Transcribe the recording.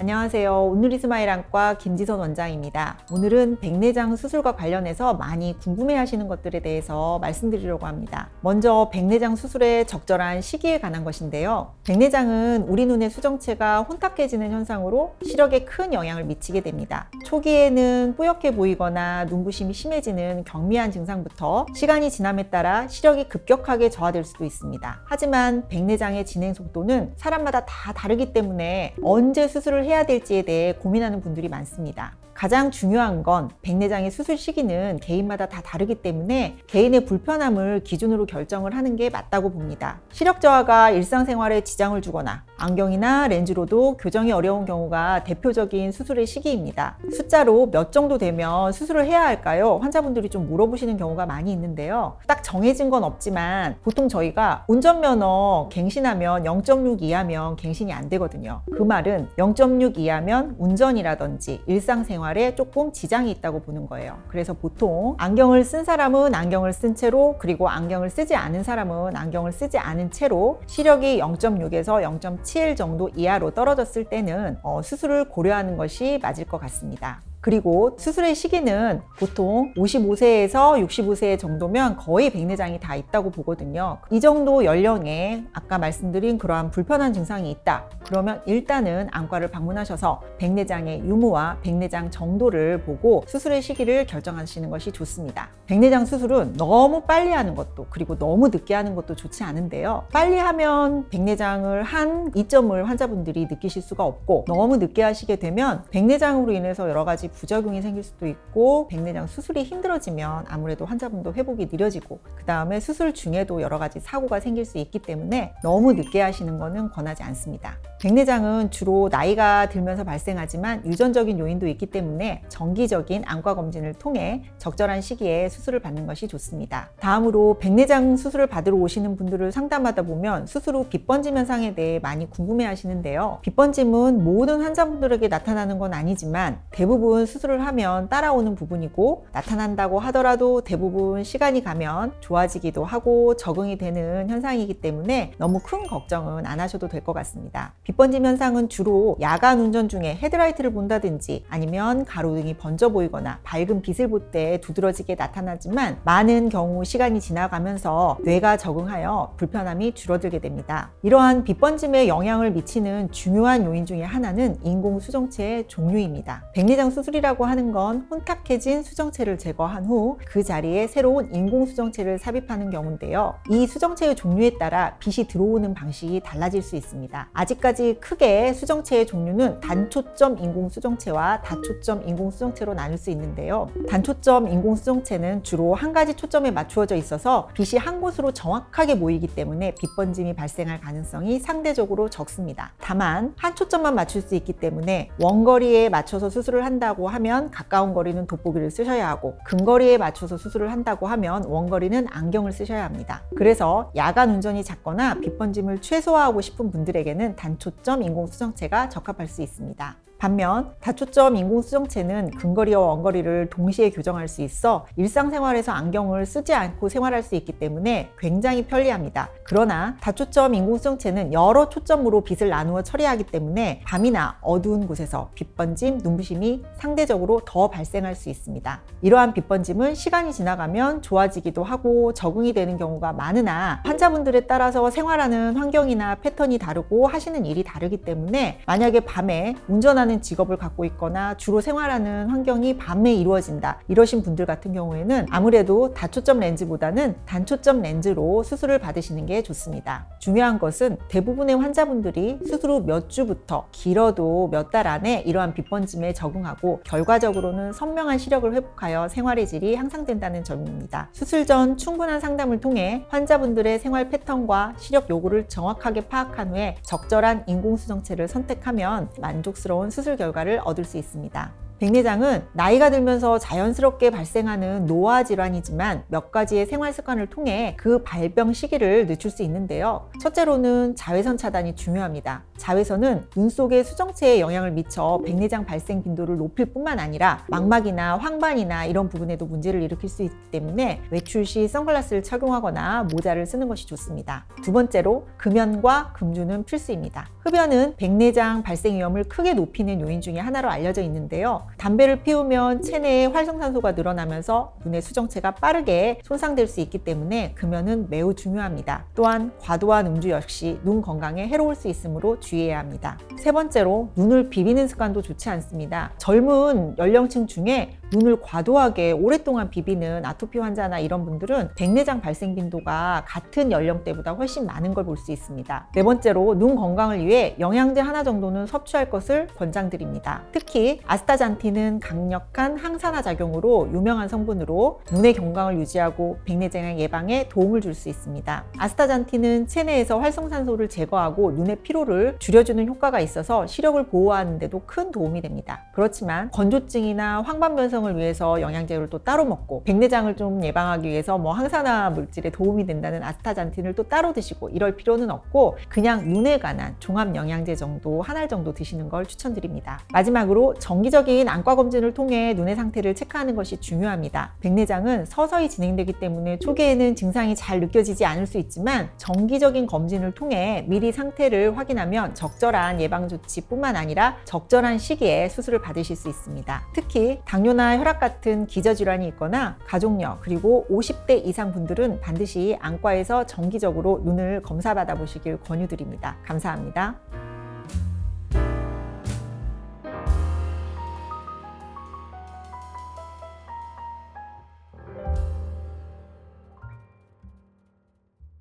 안녕하세요. 온누리 스마일 안과 김지선 원장입니다. 오늘은 백내장 수술과 관련해서 많이 궁금해하시는 것들에 대해서 말씀드리려고 합니다. 먼저 백내장 수술의 적절한 시기에 관한 것인데요. 백내장은 우리 눈의 수정체가 혼탁해지는 현상으로 시력에 큰 영향을 미치게 됩니다. 초기에는 뿌옇게 보이거나 눈부심이 심해지는 경미한 증상부터 시간이 지남에 따라 시력이 급격하게 저하될 수도 있습니다. 하지만 백내장의 진행 속도는 사람마다 다 다르기 때문에 언제 수술을 해야 될지에 대해 고민하는 분들이 많습니다. 가장 중요한 건 백내장의 수술 시기는 개인마다 다 다르기 때문에 개인의 불편함을 기준으로 결정을 하는 게 맞다고 봅니다. 시력 저하가 일상생활에 지장을 주거나 안경이나 렌즈로도 교정이 어려운 경우가 대표적인 수술의 시기입니다. 숫자로 몇 정도 되면 수술을 해야 할까요? 환자분들이 좀 물어보시는 경우가 많이 있는데요. 딱 정해진 건 없지만 보통 저희가 운전면허 갱신하면 0.6 이하면 갱신이 안 되거든요. 그 말은 0.6 이하면 운전이라든지 일상생활에 조금 지장이 있다고 보는 거예요. 그래서 보통 안경을 쓴 사람은 안경을 쓴 채로, 그리고 안경을 쓰지 않은 사람은 안경을 쓰지 않은 채로 시력이 0.6에서 0.7 정도 이하로 떨어졌을 때는 수술을 고려하는 것이 맞을 것 같습니다. 그리고 수술의 시기는 보통 55세에서 65세 정도면 거의 백내장이 다 있다고 보거든요. 이 정도 연령에 아까 말씀드린 그러한 불편한 증상이 있다. 그러면 일단은 안과를 방문하셔서 백내장의 유무와 백내장 정도를 보고 수술의 시기를 결정하시는 것이 좋습니다. 백내장 수술은 너무 빨리 하는 것도, 그리고 너무 늦게 하는 것도 좋지 않은데요. 빨리 하면 백내장을 한 이점을 환자분들이 느끼실 수가 없고, 너무 늦게 하시게 되면 백내장으로 인해서 여러 가지 부작용이 생길 수도 있고, 백내장 수술이 힘들어지면 아무래도 환자분도 회복이 느려지고, 그 다음에 수술 중에도 여러 가지 사고가 생길 수 있기 때문에 너무 늦게 하시는 것은 권하지 않습니다. 백내장은 주로 나이가 들면서 발생하지만 유전적인 요인도 있기 때문에 정기적인 안과 검진을 통해 적절한 시기에 수술을 받는 것이 좋습니다. 다음으로 백내장 수술을 받으러 오시는 분들을 상담하다 보면 수술 후 빗번짐 현상에 대해 많이 궁금해 하시는데요. 빗번짐은 모든 환자분들에게 나타나는 건 아니지만 대부분 수술을 하면 따라오는 부분이고, 나타난다고 하더라도 대부분 시간이 가면 좋아지기도 하고 적응이 되는 현상이기 때문에 너무 큰 걱정은 안 하셔도 될 것 같습니다. 빗번짐 현상은 주로 야간 운전 중에 헤드라이트를 본다든지 아니면 가로등이 번져 보이거나 밝은 빛을 볼 때 두드러지게 나타나지만, 많은 경우 시간이 지나가면서 뇌가 적응하여 불편함이 줄어들게 됩니다. 이러한 빗번짐에 영향을 미치는 중요한 요인 중에 하나는 인공수정체의 종류입니다. 백내장 수술이라고 하는 건 혼탁해진 수정체를 제거한 후 그 자리에 새로운 인공수정체를 삽입하는 경우인데요. 이 수정체의 종류에 따라 빛이 들어오는 방식이 달라질 수 있습니다. 아직까지 크게 수정체의 종류는 단초점 인공수정체와 다초점 인공수정체로 나눌 수 있는데요. 단초점 인공수정체는 주로 한 가지 초점에 맞추어져 있어서 빛이 한 곳으로 정확하게 모이기 때문에 빗번짐이 발생할 가능성이 상대적으로 적습니다. 다만 한 초점만 맞출 수 있기 때문에 원거리에 맞춰서 수술을 한다고 하면 가까운 거리는 돋보기를 쓰셔야 하고, 근거리에 맞춰서 수술을 한다고 하면 원거리는 안경을 쓰셔야 합니다. 그래서 야간 운전이 잦거나 빗번짐을 최소화하고 싶은 분들에게는 단초점 인공수정체가 적합할 수 있습니다. 반면 다초점 인공수정체는 근거리와 원거리를 동시에 교정할 수 있어 일상생활에서 안경을 쓰지 않고 생활할 수 있기 때문에 굉장히 편리합니다. 그러나 다초점 인공수정체는 여러 초점으로 빛을 나누어 처리하기 때문에 밤이나 어두운 곳에서 빗번짐, 눈부심이 상대적으로 더 발생할 수 있습니다. 이러한 빗번짐은 시간이 지나가면 좋아지기도 하고 적응이 되는 경우가 많으나, 환자분들에 따라서 생활하는 환경이나 패턴이 다르고 하시는 일이 다르기 때문에 만약에 밤에 운전하는 직업을 갖고 있거나 주로 생활하는 환경이 밤에 이루어진다, 이러신 분들 같은 경우에는 아무래도 다초점 렌즈보다는 단초점 렌즈로 수술을 받으시는 게 좋습니다. 중요한 것은 대부분의 환자분들이 수술 후 몇 주부터 길어도 몇 달 안에 이러한 빗번짐에 적응하고 결과적으로는 선명한 시력을 회복하여 생활의 질이 향상된다는 점입니다. 수술 전 충분한 상담을 통해 환자분들의 생활 패턴과 시력 요구를 정확하게 파악한 후에 적절한 인공수정체를 선택하면 만족스러운 수술 결과를 얻을 수 있습니다. 백내장은 나이가 들면서 자연스럽게 발생하는 노화 질환이지만 몇 가지의 생활 습관을 통해 그 발병 시기를 늦출 수 있는데요. 첫째로는 자외선 차단이 중요합니다. 자외선은 눈 속의 수정체에 영향을 미쳐 백내장 발생 빈도를 높일 뿐만 아니라 망막이나 황반이나 이런 부분에도 문제를 일으킬 수 있기 때문에 외출 시 선글라스를 착용하거나 모자를 쓰는 것이 좋습니다. 두 번째로 금연과 금주는 필수입니다. 흡연은 백내장 발생 위험을 크게 높이는 요인 중에 하나로 알려져 있는데요. 담배를 피우면 체내에 활성산소가 늘어나면서 눈의 수정체가 빠르게 손상될 수 있기 때문에 금연은 매우 중요합니다. 또한 과도한 음주 역시 눈 건강에 해로울 수 있으므로 주의해야 합니다. 세 번째로 눈을 비비는 습관도 좋지 않습니다. 젊은 연령층 중에 눈을 과도하게 오랫동안 비비는 아토피 환자나 이런 분들은 백내장 발생 빈도가 같은 연령대보다 훨씬 많은 걸 볼 수 있습니다. 네 번째로 눈 건강을 위해 영양제 하나 정도는 섭취할 것을 권장드립니다. 특히 아스타잔틴은 강력한 항산화 작용으로 유명한 성분으로 눈의 건강을 유지하고 백내장 예방에 도움을 줄 수 있습니다. 아스타잔틴은 체내에서 활성산소를 제거하고 눈의 피로를 줄여주는 효과가 있어서 시력을 보호하는 데도 큰 도움이 됩니다. 그렇지만 건조증이나 황반 변성을 위해서 영양제를 또 따로 먹고 백내장을 좀 예방하기 위해서 항산화 물질에 도움이 된다는 아스타잔틴을 또 따로 드시고 이럴 필요는 없고 그냥 눈에 관한 종합 영양제 정도 한 알 정도 드시는 걸 추천드립니다. 마지막으로 정기적인 안과 검진을 통해 눈의 상태를 체크하는 것이 중요합니다. 백내장은 서서히 진행되기 때문에 초기에는 증상이 잘 느껴지지 않을 수 있지만 정기적인 검진을 통해 미리 상태를 확인하면 적절한 예방 조치뿐만 아니라 적절한 시기에 수술을 받으실 수 있습니다. 특히 당뇨나 혈압 같은 기저질환이 있거나 가족력 그리고 50대 이상 분들은 반드시 안과에서 정기적으로 눈을 검사받아 보시길 권유드립니다. 감사합니다.